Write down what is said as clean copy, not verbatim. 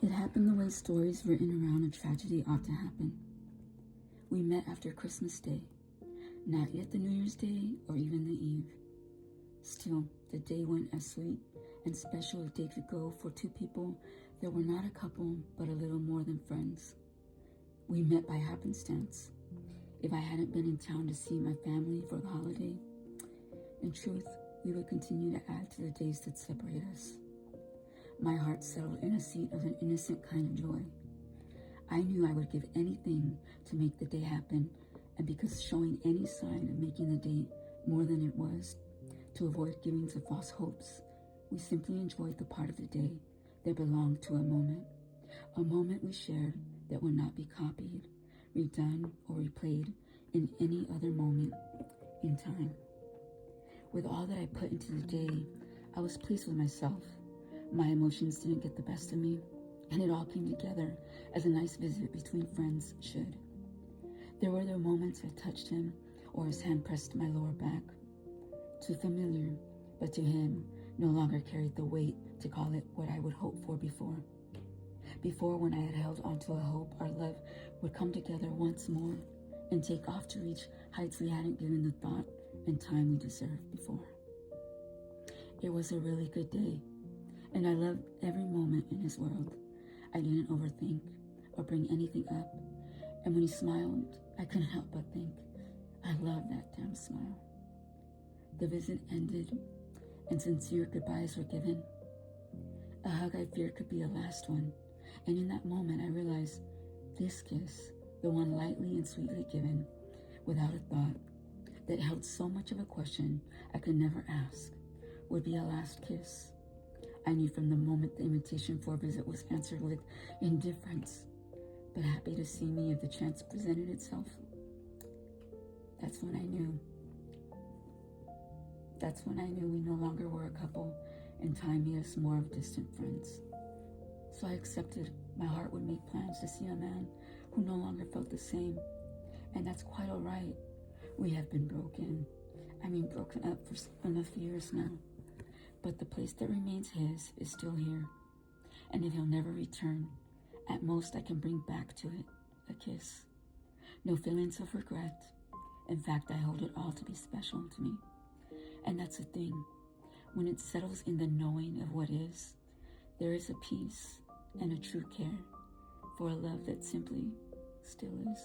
It happened the way stories written around a tragedy ought to happen. We met after Christmas Day, not yet the New Year's Day or even the Eve. Still, the day went as sweet and special a day could go for two people that were not a couple but a little more than friends. We met by happenstance. If I hadn't been in town to see my family for the holiday, in truth, we would continue to add to the days that separate us. My heart settled in a seat of an innocent kind of joy. I knew I would give anything to make the day happen, and because showing any sign of making the day more than it was, to avoid giving to false hopes, we simply enjoyed the part of the day that belonged to a moment we shared that would not be copied, redone, or replayed in any other moment in time. With all that I put into the day, I was pleased with myself. My emotions didn't get the best of me, and it all came together as a nice visit between friends should. There were the moments I touched him, or his hand pressed my lower back. Too familiar, but to him, no longer carried the weight to call it what I would hope for before. Before, when I had held onto a hope our love would come together once more and take off to reach heights we hadn't given the thought and time we deserved before. It was a really good day, and I loved every moment in his world. I didn't overthink or bring anything up, and when he smiled, I couldn't help but think, I love that damn smile. The visit ended, and sincere goodbyes were given. A hug I feared could be a last one, and in that moment I realized this kiss, the one lightly and sweetly given, without a thought, that held so much of a question I could never ask, would be a last kiss. I knew from the moment the invitation for a visit was answered with indifference, but happy to see me if the chance presented itself. That's when I knew we no longer were a couple, and time made us more of distant friends. So I accepted my heart would make plans to see a man who no longer felt the same, and that's quite all right. We have been broken up for enough years now, but the place that remains his is still here, and if he'll never return, at most I can bring back to it a kiss. No feelings of regret. In fact, I hold it all to be special to me. And that's the thing. When it settles in the knowing of what is, there is a peace and a true care for a love that simply still is.